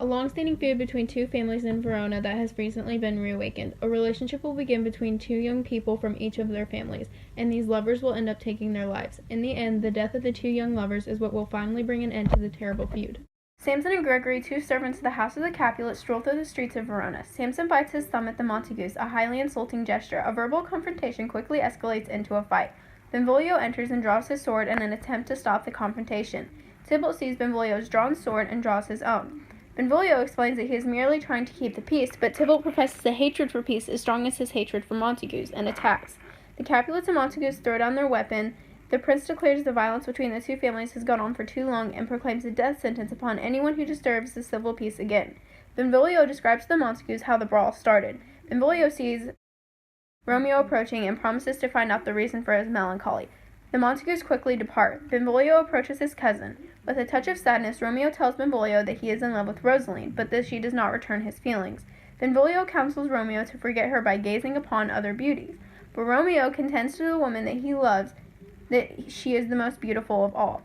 A long-standing feud between two families in Verona that has recently been reawakened. A relationship will begin between two young people from each of their families, and these lovers will end up taking their lives. In the end, the death of the two young lovers is what will finally bring an end to the terrible feud. Samson and Gregory, two servants of the house of the Capulets, stroll through the streets of Verona. Samson bites his thumb at the Montagues, a highly insulting gesture. A verbal confrontation quickly escalates into a fight. Benvolio enters and draws his sword in an attempt to stop the confrontation. Tybalt sees Benvolio's drawn sword and draws his own. Benvolio explains that he is merely trying to keep the peace, but Tybalt professes a hatred for peace as strong as his hatred for Montagues, and attacks. The Capulets and Montagues throw down their weapon. The prince declares the violence between the two families has gone on for too long and proclaims a death sentence upon anyone who disturbs the civil peace again. Benvolio describes to the Montagues how the brawl started. Benvolio sees Romeo approaching and promises to find out the reason for his melancholy. The Montagues quickly depart. Benvolio approaches his cousin. With a touch of sadness, Romeo tells Benvolio that he is in love with Rosaline, but that she does not return his feelings. Benvolio counsels Romeo to forget her by gazing upon other beauties, but Romeo contends to the woman that he loves that she is the most beautiful of all.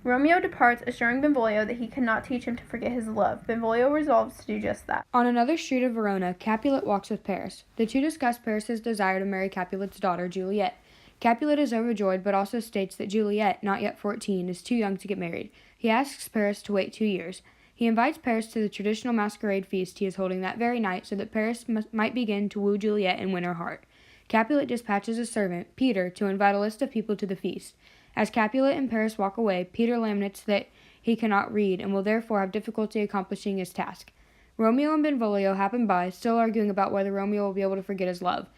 Romeo departs, assuring Benvolio that he cannot teach him to forget his love. Benvolio resolves to do just that. On another street of Verona, Capulet walks with Paris. The two discuss Paris's desire to marry Capulet's daughter, Juliet. Capulet is overjoyed, but also states that Juliet, not yet 14, is too young to get married. He asks Paris to wait 2 years. He invites Paris to the traditional masquerade feast he is holding that very night so that Paris might begin to woo Juliet and win her heart. Capulet dispatches a servant, Peter, to invite a list of people to the feast. As Capulet and Paris walk away, Peter laments that he cannot read and will therefore have difficulty accomplishing his task. Romeo and Benvolio happen by, still arguing about whether Romeo will be able to forget his love.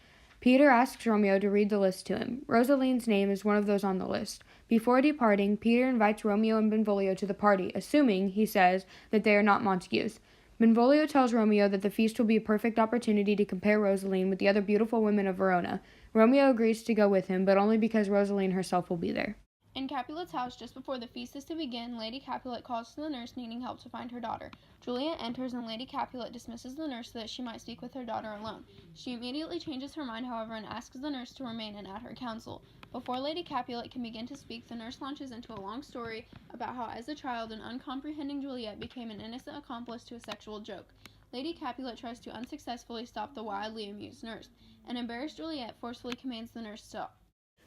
Peter asks Romeo to read the list to him. Rosaline's name is one of those on the list. Before departing, Peter invites Romeo and Benvolio to the party, assuming, he says, that they are not Montagues. Benvolio tells Romeo that the feast will be a perfect opportunity to compare Rosaline with the other beautiful women of Verona. Romeo agrees to go with him, but only because Rosaline herself will be there. In Capulet's house, just before the feast is to begin, Lady Capulet calls to the nurse needing help to find her daughter. Juliet enters and Lady Capulet dismisses the nurse so that she might speak with her daughter alone. She immediately changes her mind, however, and asks the nurse to remain and add her counsel. Before Lady Capulet can begin to speak, the nurse launches into a long story about how, as a child, an uncomprehending Juliet became an innocent accomplice to a sexual joke. Lady Capulet tries to unsuccessfully stop the wildly amused nurse. An embarrassed Juliet forcefully commands the nurse to stop.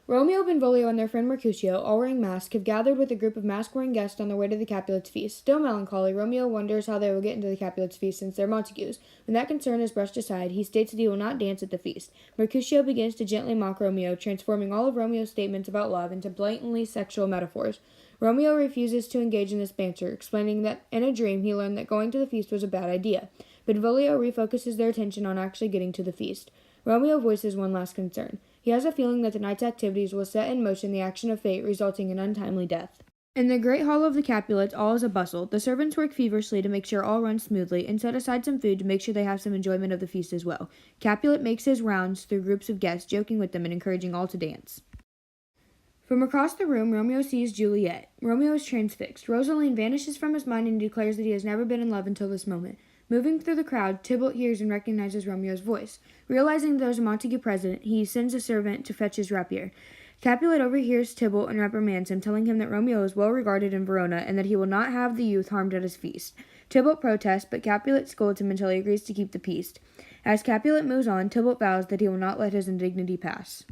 Romeo, Benvolio, and their friend Mercutio, all wearing masks, have gathered with a group of mask-wearing guests on their way to the Capulets' feast. Still melancholy, Romeo wonders how they will get into the Capulets' feast since they're Montagues. When that concern is brushed aside, he states that he will not dance at the feast. Mercutio begins to gently mock Romeo, transforming all of Romeo's statements about love into blatantly sexual metaphors. Romeo refuses to engage in this banter, explaining that in a dream he learned that going to the feast was a bad idea. Benvolio refocuses their attention on actually getting to the feast. Romeo voices one last concern. He has a feeling that the night's activities will set in motion the action of fate, resulting in untimely death. In the great hall of the Capulets, all is a bustle. The servants work feverishly to make sure all runs smoothly, and set aside some food to make sure they have some enjoyment of the feast as well. Capulet makes his rounds through groups of guests, joking with them and encouraging all to dance. From across the room, Romeo sees Juliet. Romeo is transfixed. Rosaline vanishes from his mind and declares that he has never been in love until this moment. Moving through the crowd, Tybalt hears and recognizes Romeo's voice. Realizing there is a Montague present, he sends a servant to fetch his rapier. Capulet overhears Tybalt and reprimands him, telling him that Romeo is well regarded in Verona and that he will not have the youth harmed at his feast. Tybalt protests, but Capulet scolds him until he agrees to keep the feast. As Capulet moves on, Tybalt vows that he will not let his indignity pass.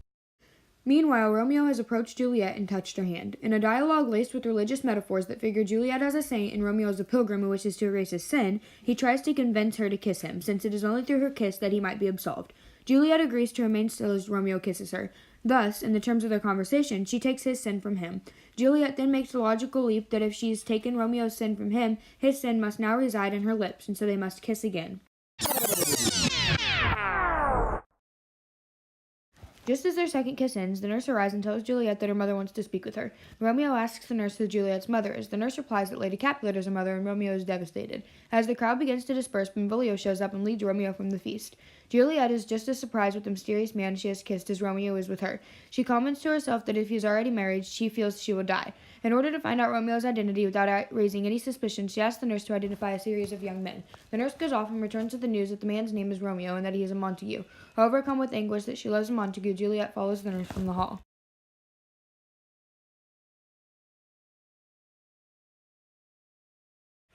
Meanwhile, Romeo has approached Juliet and touched her hand. In a dialogue laced with religious metaphors that figure Juliet as a saint and Romeo as a pilgrim who wishes to erase his sin, he tries to convince her to kiss him, since it is only through her kiss that he might be absolved. Juliet agrees to remain still as Romeo kisses her. Thus, in the terms of their conversation, she takes his sin from him. Juliet then makes the logical leap that if she has taken Romeo's sin from him, his sin must now reside in her lips, and so they must kiss again. Just as their second kiss ends, the nurse arrives and tells Juliet that her mother wants to speak with her. Romeo asks the nurse who Juliet's mother is. The nurse replies that Lady Capulet is her mother, and Romeo is devastated. As the crowd begins to disperse, Benvolio shows up and leads Romeo from the feast. Juliet is just as surprised with the mysterious man she has kissed as Romeo is with her. She comments to herself that if he is already married, she feels she will die. In order to find out Romeo's identity without raising any suspicion, she asks the nurse to identify a series of young men. The nurse goes off and returns with the news that the man's name is Romeo and that he is a Montague. Overcome with anguish that she loves a Montague, Juliet follows the nurse from the hall.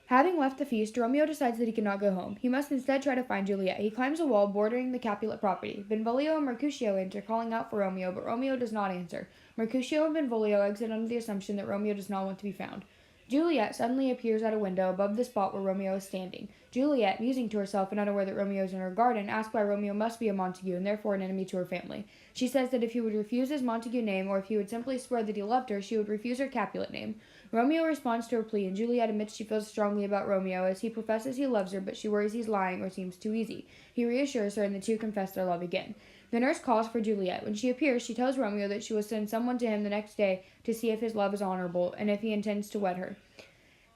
Having left the feast, Romeo decides that he cannot go home. He must instead try to find Juliet. He climbs a wall bordering the Capulet property. Benvolio and Mercutio enter, calling out for Romeo, but Romeo does not answer. Mercutio and Benvolio exit under the assumption that Romeo does not want to be found. Juliet suddenly appears at a window above the spot where Romeo is standing. Juliet, musing to herself and unaware that Romeo is in her garden, asks why Romeo must be a Montague and therefore an enemy to her family. She says that if he would refuse his Montague name or if he would simply swear that he loved her, she would refuse her Capulet name. Romeo responds to her plea, and Juliet admits she feels strongly about Romeo as he professes he loves her, but she worries he's lying or seems too easy. He reassures her, and the two confess their love again. The nurse calls for Juliet. When she appears, she tells Romeo that she will send someone to him the next day to see if his love is honorable and if he intends to wed her.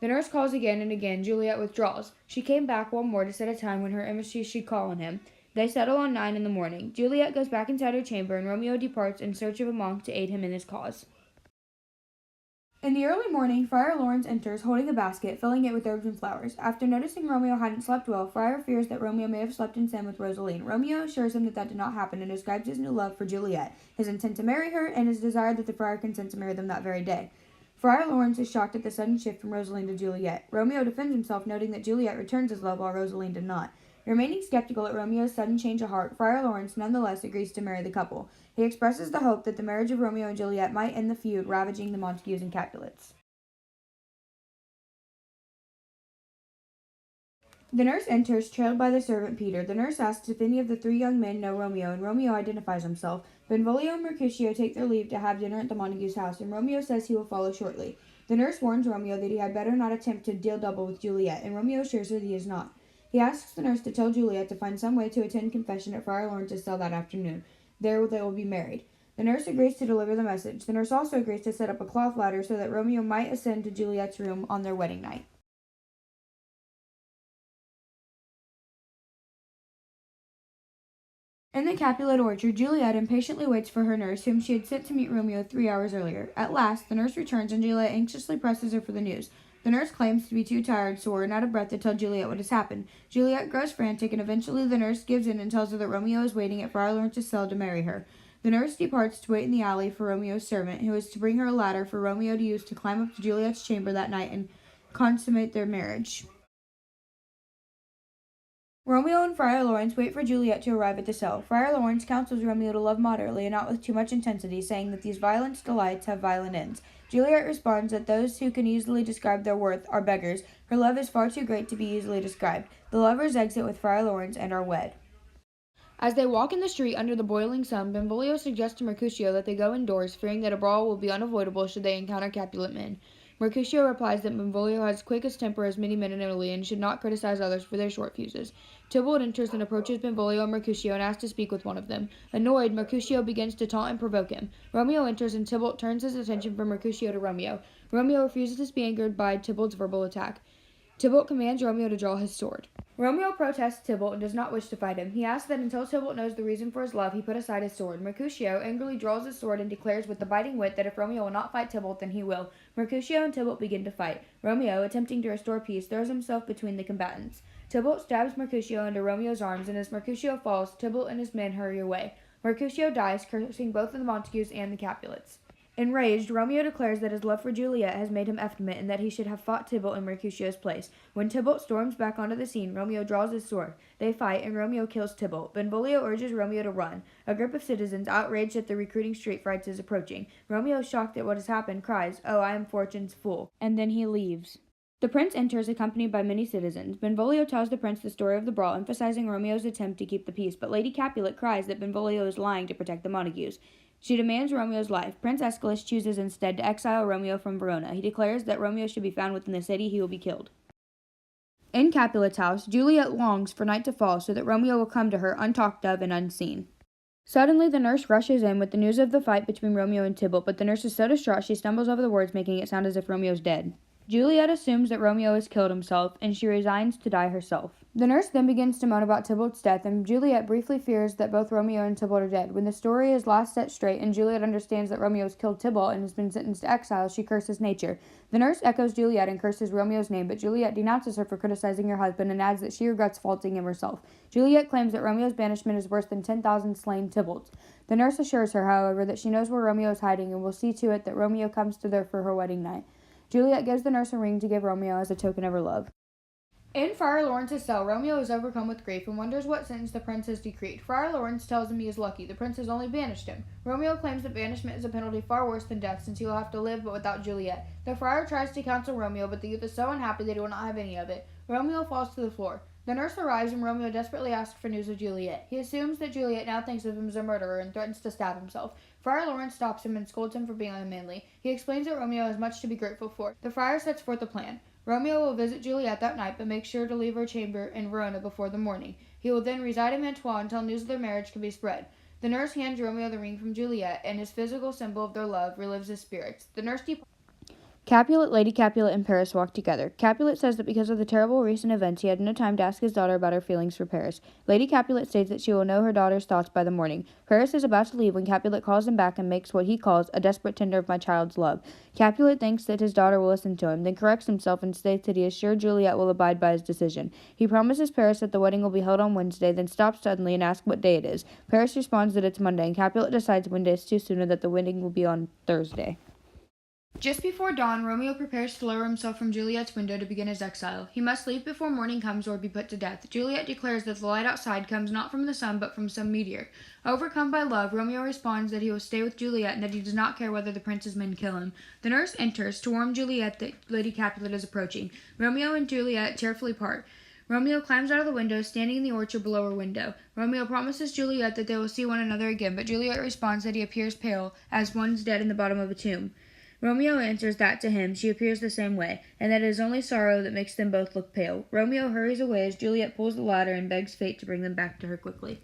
The nurse calls again and again. Juliet withdraws. She came back one more to set a time when her emissary should call on him. They settle on 9 in the morning. Juliet goes back inside her chamber, and Romeo departs in search of a monk to aid him in his cause. In the early morning, Friar Lawrence enters, holding a basket, filling it with herbs and flowers. After noticing Romeo hadn't slept well, Friar fears that Romeo may have slept in sin with Rosaline. Romeo assures him that that did not happen and describes his new love for Juliet, his intent to marry her, and his desire that the friar consent to marry them that very day. Friar Lawrence is shocked at the sudden shift from Rosaline to Juliet. Romeo defends himself, noting that Juliet returns his love while Rosaline did not. Remaining skeptical at Romeo's sudden change of heart, Friar Lawrence nonetheless agrees to marry the couple. He expresses the hope that the marriage of Romeo and Juliet might end the feud ravaging the Montagues and Capulets. The nurse enters, trailed by the servant Peter. The nurse asks if any of the three young men know Romeo, and Romeo identifies himself. Benvolio and Mercutio take their leave to have dinner at the Montague's house, and Romeo says he will follow shortly. The nurse warns Romeo that he had better not attempt to deal double with Juliet, and Romeo assures her that he is not. He asks the nurse to tell Juliet to find some way to attend confession at Friar Lawrence's cell that afternoon. There they will be married. The nurse agrees to deliver the message. The nurse also agrees to set up a cloth ladder so that Romeo might ascend to Juliet's room on their wedding night. In the Capulet orchard, Juliet impatiently waits for her nurse, whom she had sent to meet Romeo 3 hours earlier. At last, the nurse returns, and Juliet anxiously presses her for the news. The nurse claims to be too tired, sore, and out of breath to tell Juliet what has happened. Juliet grows frantic, and eventually the nurse gives in and tells her that Romeo is waiting at Friar Lawrence's cell to marry her. The nurse departs to wait in the alley for Romeo's servant, who is to bring her a ladder for Romeo to use to climb up to Juliet's chamber that night and consummate their marriage. Romeo and Friar Lawrence wait for Juliet to arrive at the cell. Friar Lawrence counsels Romeo to love moderately and not with too much intensity, saying that these violent delights have violent ends. Juliet responds that those who can easily describe their worth are beggars. Her love is far too great to be easily described. The lovers exit with Friar Lawrence and are wed. As they walk in the street under the boiling sun, Benvolio suggests to Mercutio that they go indoors, fearing that a brawl will be unavoidable should they encounter Capulet men. Mercutio replies that Benvolio has quick as temper as many men in Italy and should not criticize others for their short fuses. Tybalt enters and approaches Benvolio and Mercutio and asks to speak with one of them. Annoyed, Mercutio begins to taunt and provoke him. Romeo enters and Tybalt turns his attention from Mercutio to Romeo. Romeo refuses to be angered by Tybalt's verbal attack. Tybalt commands Romeo to draw his sword. Romeo protests Tybalt and does not wish to fight him. He asks that until Tybalt knows the reason for his love, he put aside his sword. Mercutio angrily draws his sword and declares with the biting wit that if Romeo will not fight Tybalt, then he will. Mercutio and Tybalt begin to fight. Romeo, attempting to restore peace, throws himself between the combatants. Tybalt stabs Mercutio into Romeo's arms, and as Mercutio falls, Tybalt and his men hurry away. Mercutio dies, cursing both of the Montagues and the Capulets. Enraged, Romeo declares that his love for Juliet has made him effeminate and that he should have fought Tybalt in Mercutio's place. When Tybalt storms back onto the scene, Romeo draws his sword. They fight, and Romeo kills Tybalt. Benvolio urges Romeo to run. A group of citizens, outraged at the recruiting street fights, is approaching. Romeo, shocked at what has happened, cries, "Oh, I am fortune's fool," and then he leaves. The prince enters, accompanied by many citizens. Benvolio tells the prince the story of the brawl, emphasizing Romeo's attempt to keep the peace, but Lady Capulet cries that Benvolio is lying to protect the Montagues. She demands Romeo's life. Prince Escalus chooses instead to exile Romeo from Verona. He declares that Romeo should be found within the city. He will be killed. In Capulet's house, Juliet longs for night to fall so that Romeo will come to her untalked of and unseen. Suddenly, the nurse rushes in with the news of the fight between Romeo and Tybalt, but the nurse is so distraught she stumbles over the words, making it sound as if Romeo's dead. Juliet assumes that Romeo has killed himself, and she resigns to die herself. The nurse then begins to moan about Tybalt's death, and Juliet briefly fears that both Romeo and Tybalt are dead. When the story is last set straight, and Juliet understands that Romeo has killed Tybalt and has been sentenced to exile, she curses nature. The nurse echoes Juliet and curses Romeo's name, but Juliet denounces her for criticizing her husband and adds that she regrets faulting him herself. Juliet claims that Romeo's banishment is worse than 10,000 slain Tybalts. The nurse assures her, however, that she knows where Romeo is hiding and will see to it that Romeo comes to her for her wedding night. Juliet gives the nurse a ring to give Romeo as a token of her love. In Friar Lawrence's cell, Romeo is overcome with grief and wonders what sentence the prince has decreed. Friar Lawrence tells him he is lucky. The prince has only banished him. Romeo claims that banishment is a penalty far worse than death, since he will have to live but without Juliet. The friar tries to counsel Romeo, but the youth is so unhappy that he will not have any of it. Romeo falls to the floor. The nurse arrives and Romeo desperately asks for news of Juliet. He assumes that Juliet now thinks of him as a murderer and threatens to stab himself. Friar Lawrence stops him and scolds him for being unmanly. He explains that Romeo has much to be grateful for. The friar sets forth a plan. Romeo will visit Juliet that night, but make sure to leave her chamber in Verona before the morning. He will then reside in Mantua until news of their marriage can be spread. The nurse hands Romeo the ring from Juliet, and his physical symbol of their love relives his spirits. The nurse departs. Capulet, Lady Capulet, and Paris walk together. Capulet says that because of the terrible recent events, he had no time to ask his daughter about her feelings for Paris. Lady Capulet states that she will know her daughter's thoughts by the morning. Paris is about to leave when Capulet calls him back and makes what he calls a desperate tender of my child's love. Capulet thinks that his daughter will listen to him, then corrects himself and states that he is sure Juliet will abide by his decision. He promises Paris that the wedding will be held on Wednesday, then stops suddenly and asks what day it is. Paris responds that it's Monday, and Capulet decides Monday is too soon and that the wedding will be on Thursday. Just before dawn, Romeo prepares to lower himself from Juliet's window to begin his exile. He must leave before morning comes or be put to death. Juliet declares that the light outside comes not from the sun but from some meteor. Overcome by love, Romeo responds that he will stay with Juliet and that he does not care whether the prince's men kill him. The nurse enters to warn Juliet that Lady Capulet is approaching. Romeo and Juliet tearfully part. Romeo climbs out of the window, standing in the orchard below her window. Romeo promises Juliet that they will see one another again, but Juliet responds that he appears pale, as one's dead in the bottom of a tomb. Romeo answers that to him she appears the same way, and that it is only sorrow that makes them both look pale. Romeo hurries away as Juliet pulls the ladder and begs fate to bring them back to her quickly.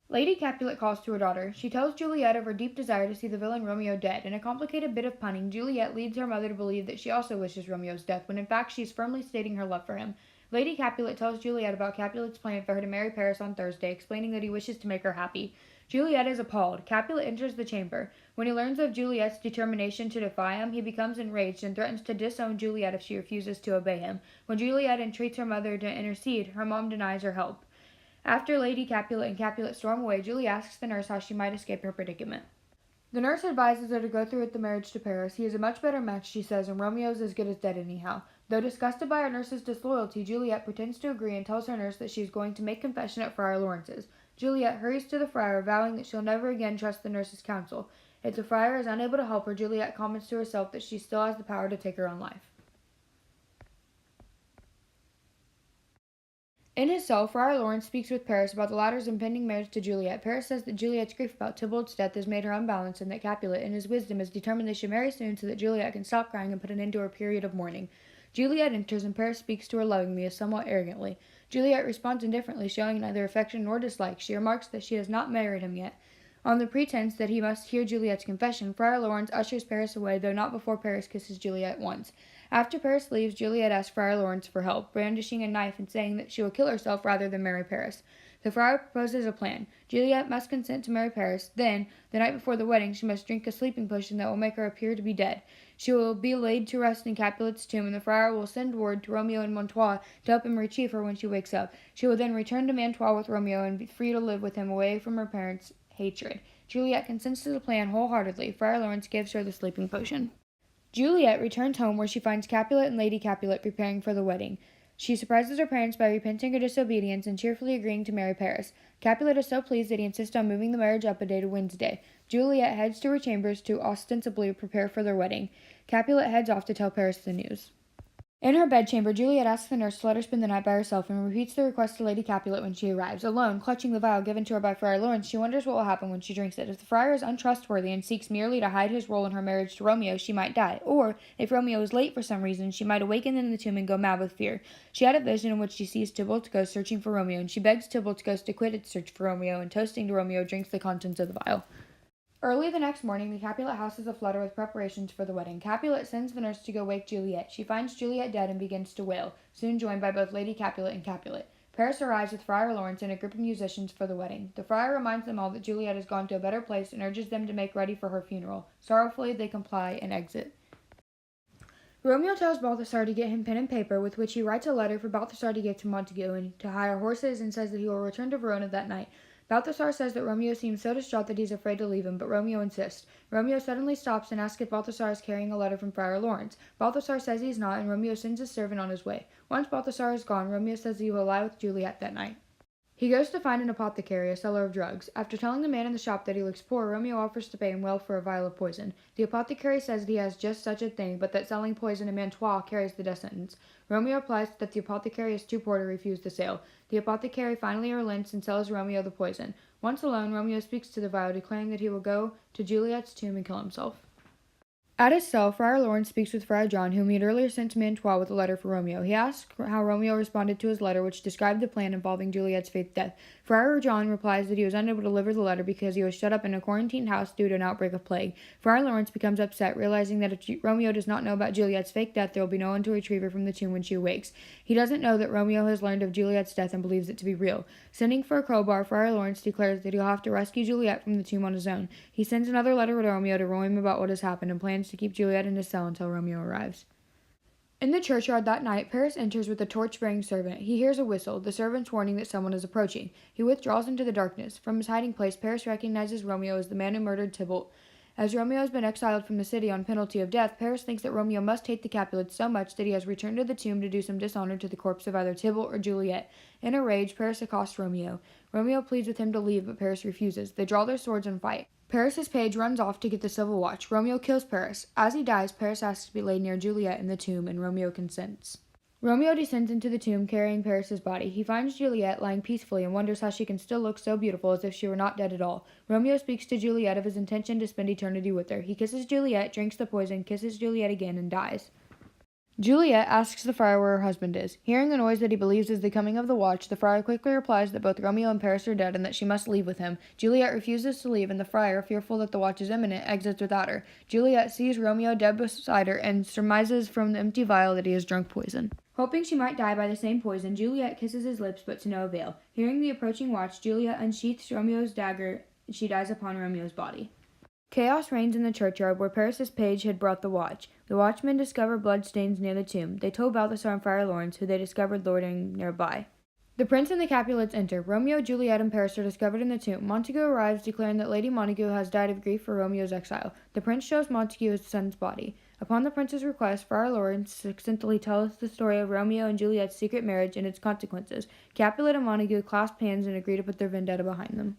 Lady Capulet calls to her daughter. She tells Juliet of her deep desire to see the villain Romeo dead. In a complicated bit of punning, Juliet leads her mother to believe that she also wishes Romeo's death, when in fact she is firmly stating her love for him. Lady Capulet tells Juliet about Capulet's plan for her to marry Paris on Thursday, explaining that he wishes to make her happy. Juliet is appalled. Capulet enters the chamber. When he learns of Juliet's determination to defy him, he becomes enraged and threatens to disown Juliet if she refuses to obey him. When Juliet entreats her mother to intercede, her mom denies her help. After Lady Capulet and Capulet storm away, Julie asks the nurse how she might escape her predicament. The nurse advises her to go through with the marriage to Paris. He is a much better match, she says, and Romeo's as good as dead anyhow. Though disgusted by her nurse's disloyalty, Juliet pretends to agree and tells her nurse that she is going to make confession at Friar Lawrence's. Juliet hurries to the friar, vowing that she'll never again trust the nurse's counsel. If the friar is unable to help her, Juliet comments to herself that she still has the power to take her own life. In his cell, Friar Lawrence speaks with Paris about the latter's impending marriage to Juliet. Paris says that Juliet's grief about Tybalt's death has made her unbalanced and that Capulet, in his wisdom, is determined they should marry soon so that Juliet can stop crying and put an end to her period of mourning. Juliet enters and Paris speaks to her lovingly, somewhat arrogantly. Juliet responds indifferently, showing neither affection nor dislike. She remarks that she has not married him yet. On the pretense that he must hear Juliet's confession, Friar Lawrence ushers Paris away, though not before Paris kisses Juliet once. After Paris leaves, Juliet asks Friar Lawrence for help, brandishing a knife and saying that she will kill herself rather than marry Paris. The friar proposes a plan. Juliet must consent to marry Paris. Then, the night before the wedding, she must drink a sleeping potion that will make her appear to be dead. She will be laid to rest in Capulet's tomb, and the friar will send word to Romeo in Mantua to help him retrieve her when she wakes up. She will then return to Mantua with Romeo and be free to live with him away from her parents' hatred. Juliet consents to the plan wholeheartedly. Friar Lawrence gives her the sleeping potion. Juliet returns home where she finds Capulet and Lady Capulet preparing for the wedding. She surprises her parents by repenting her disobedience and cheerfully agreeing to marry Paris. Capulet is so pleased that he insists on moving the marriage up a day to Wednesday. Juliet heads to her chambers to ostensibly prepare for their wedding. Capulet heads off to tell Paris the news. In her bedchamber, Juliet asks the nurse to let her spend the night by herself and repeats the request to Lady Capulet when she arrives. Alone, clutching the vial given to her by Friar Lawrence, she wonders what will happen when she drinks it. If the friar is untrustworthy and seeks merely to hide his role in her marriage to Romeo, she might die. Or, if Romeo is late for some reason, she might awaken in the tomb and go mad with fear. She had a vision in which she sees Tybalt's ghost searching for Romeo, and she begs Tybalt's ghost to quit its search for Romeo, and toasting to Romeo, drinks the contents of the vial. Early the next morning, the Capulet house is aflutter with preparations for the wedding. Capulet sends the nurse to go wake Juliet. She finds Juliet dead and begins to wail, soon joined by both Lady Capulet and Capulet. Paris arrives with Friar Lawrence and a group of musicians for the wedding. The friar reminds them all that Juliet has gone to a better place and urges them to make ready for her funeral. Sorrowfully, they comply and exit. Romeo tells Balthasar to get him pen and paper, with which he writes a letter for Balthasar to give to Montague and to hire horses, and says that he will return to Verona that night. Balthasar says that Romeo seems so distraught that he's afraid to leave him, but Romeo insists. Romeo suddenly stops and asks if Balthasar is carrying a letter from Friar Lawrence. Balthasar says he's not, and Romeo sends his servant on his way. Once Balthasar is gone, Romeo says he will lie with Juliet that night. He goes to find an apothecary, a seller of drugs. After telling the man in the shop that he looks poor, Romeo offers to pay him well for a vial of poison. The apothecary says that he has just such a thing, but that selling poison in Mantua carries the death sentence. Romeo replies that the apothecary is too poor to refuse the sale. The apothecary finally relents and sells Romeo the poison. Once alone, Romeo speaks to the vial, declaring that he will go to Juliet's tomb and kill himself. At his cell, Friar Lawrence speaks with Friar John, whom he had earlier sent to Mantua with a letter for Romeo. He asks how Romeo responded to his letter, which described the plan involving Juliet's fate death. Friar John replies that he was unable to deliver the letter because he was shut up in a quarantined house due to an outbreak of plague. Friar Lawrence becomes upset, realizing that if Romeo does not know about Juliet's fake death, there will be no one to retrieve her from the tomb when she awakes. He doesn't know that Romeo has learned of Juliet's death and believes it to be real. Sending for a crowbar, Friar Lawrence declares that he'll have to rescue Juliet from the tomb on his own. He sends another letter to Romeo to warn him about what has happened and plans to keep Juliet in his cell until Romeo arrives. In the churchyard that night, Paris enters with a torch-bearing servant. He hears a whistle, the servant's warning that someone is approaching. He withdraws into the darkness. From his hiding place, Paris recognizes Romeo as the man who murdered Tybalt. As Romeo has been exiled from the city on penalty of death, Paris thinks that Romeo must hate the Capulets so much that he has returned to the tomb to do some dishonor to the corpse of either Tybalt or Juliet. In a rage, Paris accosts Romeo. Romeo pleads with him to leave, but Paris refuses. They draw their swords and fight. Paris's page runs off to get the Civil Watch. Romeo kills Paris. As he dies, Paris asks to be laid near Juliet in the tomb, and Romeo consents. Romeo descends into the tomb carrying Paris's body. He finds Juliet lying peacefully and wonders how she can still look so beautiful as if she were not dead at all. Romeo speaks to Juliet of his intention to spend eternity with her. He kisses Juliet, drinks the poison, kisses Juliet again, and dies. Juliet asks the friar where her husband is. Hearing a noise that he believes is the coming of the watch, the friar quickly replies that both Romeo and Paris are dead and that she must leave with him. Juliet refuses to leave, and the friar, fearful that the watch is imminent, exits without her. Juliet sees Romeo dead beside her and surmises from the empty vial that he has drunk poison. Hoping she might die by the same poison, Juliet kisses his lips, but to no avail. Hearing the approaching watch, Juliet unsheaths Romeo's dagger, and she dies upon Romeo's body. Chaos reigns in the churchyard where Paris's page had brought the watch. The watchmen discover bloodstains near the tomb. They told Balthasar and Friar Lawrence, who they discovered loitering nearby. The prince and the Capulets enter. Romeo, Juliet, and Paris are discovered in the tomb. Montague arrives, declaring that Lady Montague has died of grief for Romeo's exile. The prince shows Montague his son's body. Upon the prince's request, Friar Lawrence succinctly tells the story of Romeo and Juliet's secret marriage and its consequences. Capulet and Montague clasp hands and agree to put their vendetta behind them.